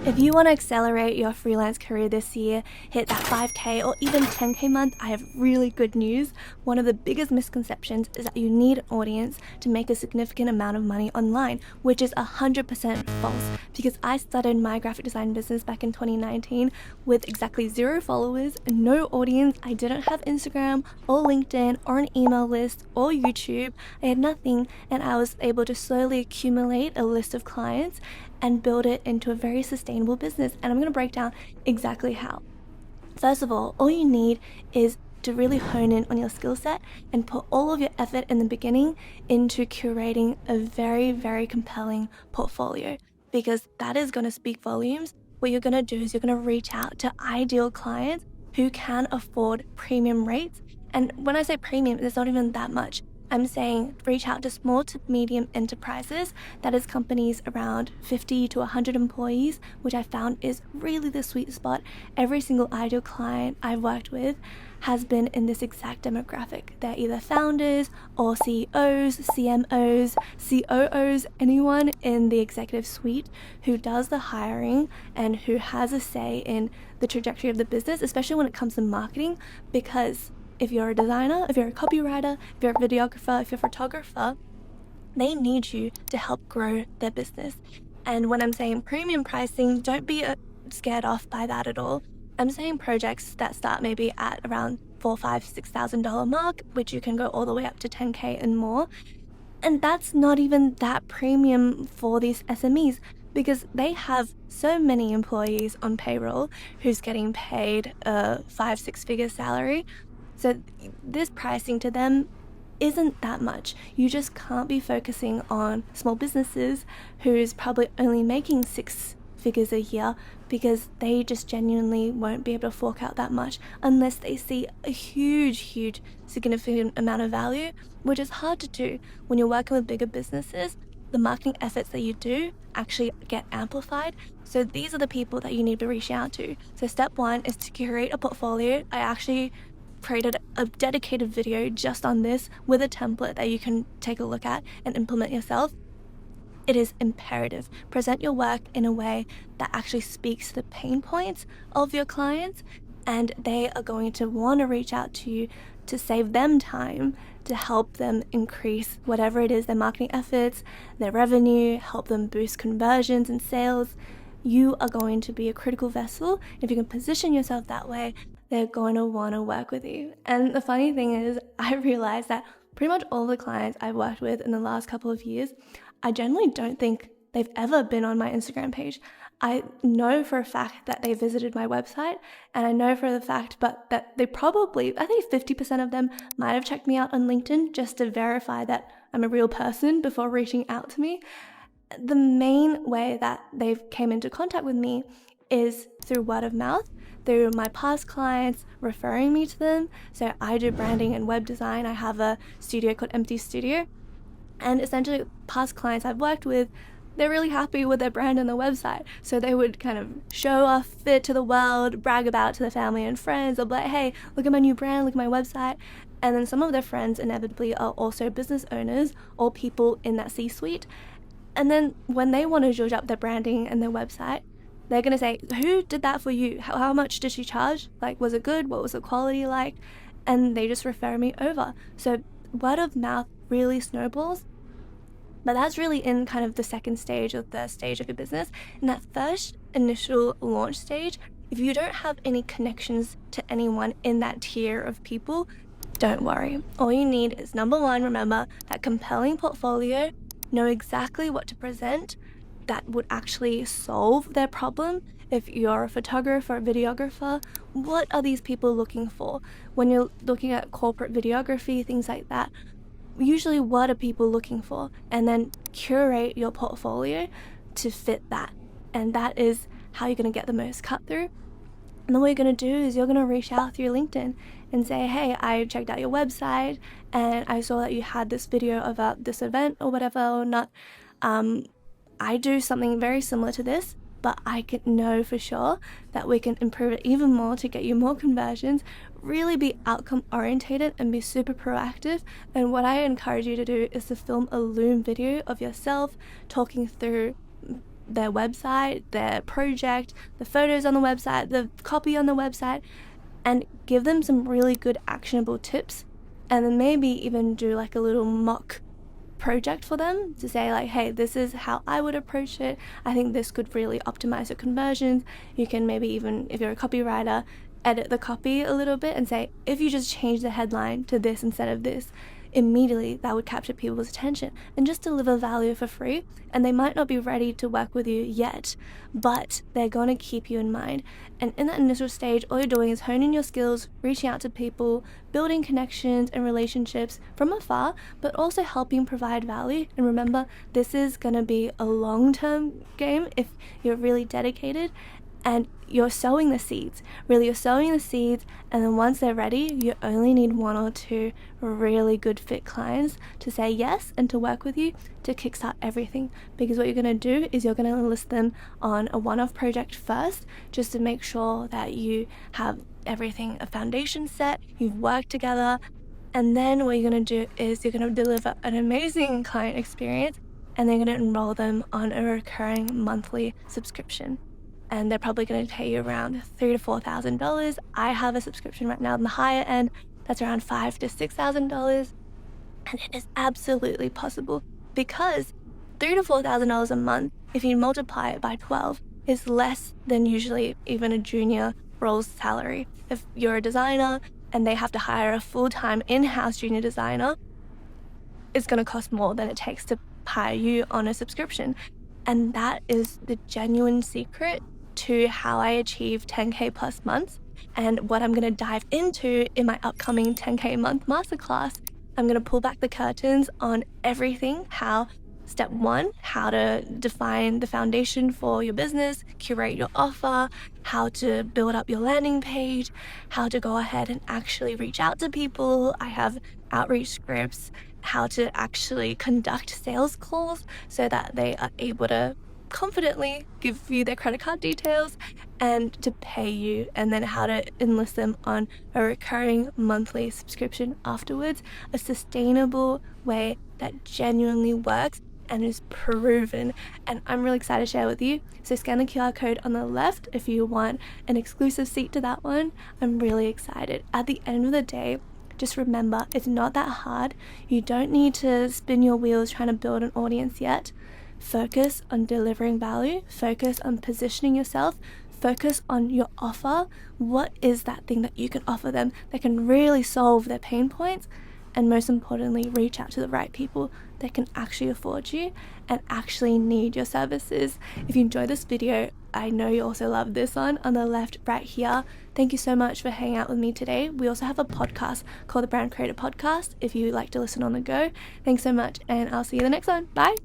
If you want to accelerate your freelance career this year, hit that 5K or even 10K month, I have really good news. One of the biggest misconceptions is that you need an audience to make a significant amount of money online, which is 100% false, because I started my graphic design business back in 2019 with exactly 0 followers, no audience. I didn't have Instagram or LinkedIn or an email list or YouTube. I had nothing, and I was able to slowly accumulate a list of clients and build it into a very sustainable business. And I'm going to break down exactly how. First of all you need is to really hone in on your skill set and put all of your effort in the beginning into curating a very, very compelling portfolio, because that is going to speak volumes. What you're going to do is you're going to reach out to ideal clients who can afford premium rates. And when I say premium, it's not even that much. I'm saying reach out to small to medium enterprises, that is companies around 50 to 100 employees, which I found is really the sweet spot. Every single ideal client I've worked with has been in this exact demographic. They're either founders or CEOs, CMOs, COOs, anyone in the executive suite who does the hiring and who has a say in the trajectory of the business, especially when it comes to marketing, because if you're a designer, if you're a copywriter, if you're a videographer, if you're a photographer, they need you to help grow their business. And when I'm saying premium pricing, don't be scared off by that at all. I'm saying projects that start maybe at around $4,000, $5,000, $6,000 mark, which you can go all the way up to 10K and more. And that's not even that premium for these SMEs, because they have so many employees on payroll who's getting paid a 5-6 figure salary. So this pricing to them isn't that much. You just can't be focusing on small businesses who's probably only making 6 figures a year, because they just genuinely won't be able to fork out that much unless they see a huge significant amount of value, which is hard to do. When you're working with bigger businesses, the marketing efforts that you do actually get amplified. So these are the people that you need to reach out to. So step 1 is to curate a portfolio. I actually created a dedicated video just on this with a template that you can take a look at and implement yourself. It is imperative. Present your work in a way that actually speaks to the pain points of your clients, and they are going to want to reach out to you to save them time, to help them increase whatever it is, their marketing efforts, their revenue, help them boost conversions and sales. You are going to be a critical vessel. If you can position yourself that way, they're going to want to work with you. And the funny thing is, I realized that pretty much all the clients I've worked with in the last couple of years, I generally don't think they've ever been on my Instagram page. I know for a fact that they visited my website, and I know for the fact that they probably, I think 50% of them might have checked me out on LinkedIn just to verify that I'm a real person before reaching out to me. The main way that they've came into contact with me is through word of mouth, through my past clients referring me to them. So I do branding and web design. I have a studio called Empty Studio. And essentially, past clients I've worked with, they're really happy with their brand and their website. So they would kind of show off it to the world, brag about it to their family and friends. They'll be like, hey, look at my new brand, look at my website. And then some of their friends inevitably are also business owners or people in that C-suite. And then when they want to judge up their branding and their website, they're going to say, who did that for you? How much did she charge? Like, was it good? What was the quality like? And they just refer me over. So word of mouth really snowballs. But that's really in kind of the second stage or third stage of your business. In that first initial launch stage, if you don't have any connections to anyone in that tier of people, don't worry. All you need is, number 1, remember that compelling portfolio, know exactly what to present that would actually solve their problem. If you're a photographer or a videographer, what are these people looking for? When you're looking at corporate videography, things like that, usually what are people looking for? And then curate your portfolio to fit that. And that is how you're going to get the most cut through. And then what you're going to do is you're going to reach out through LinkedIn and say, hey, I checked out your website and I saw that you had this video about this event or whatever or not. I do something very similar to this, but I can know for sure that we can improve it even more to get you more conversions. Really be outcome orientated and be super proactive. And what I encourage you to do is to film a Loom video of yourself talking through their website, their project, the photos on the website, the copy on the website, and give them some really good actionable tips. And then maybe even do like a little mock project for them to say like, hey, this is how I would approach it. I think this could really optimize your conversions. You can maybe even, if you're a copywriter, edit the copy a little bit and say, if you just change the headline to this instead of this, immediately that would capture people's attention, and just deliver value for free. And they might not be ready to work with you yet, but they're going to keep you in mind. And in that initial stage, all you're doing is honing your skills, reaching out to people, building connections and relationships from afar, but also helping provide value. And remember, this is going to be a long-term game if you're really dedicated. And you're sowing the seeds. Really, you're sowing the seeds, and then once they're ready, you only need 1 or 2 really good fit clients to say yes and to work with you to kickstart everything. Because what you're going to do is you're going to list them on a one-off project first, just to make sure that you have everything, a foundation set, you've worked together, and then what you're going to do is you're going to deliver an amazing client experience, and they're going to enroll them on a recurring monthly subscription. And they're probably going to pay you around $3,000 to $4,000. I have a subscription right now on the higher end that's around $5,000 to $6,000, and it is absolutely possible, because $3,000 to $4,000 a month, if you multiply it by 12, is less than usually even a junior role's salary. If you're a designer and they have to hire a full-time in-house junior designer, it's going to cost more than it takes to hire you on a subscription. And that is the genuine secret to how I achieve 10K plus months, and what I'm going to dive into in my upcoming 10K month masterclass. I'm going to pull back the curtains on everything. How, step 1, how to define the foundation for your business, curate your offer, how to build up your landing page, how to go ahead and actually reach out to people. I have outreach scripts, how to actually conduct sales calls so that they are able to confidently give you their credit card details and to pay you, and then how to enlist them on a recurring monthly subscription afterwards, a sustainable way that genuinely works and is proven. And I'm really excited to share with you. So scan the QR code on the left if you want an exclusive seat to that one. I'm really excited. At the end of the day, just remember, it's not that hard. You don't need to spin your wheels trying to build an audience yet. Focus on delivering value. Focus on positioning yourself. Focus on your offer. What is that thing that you can offer them that can really solve their pain points? And most importantly, reach out to the right people that can actually afford you and actually need your services. If you enjoyed this video, I know you also love this one on the left right here. Thank you so much for hanging out with me today. We also have a podcast called the Brand Creator Podcast if you like to listen on the go. Thanks so much, and I'll see you in the next one. Bye.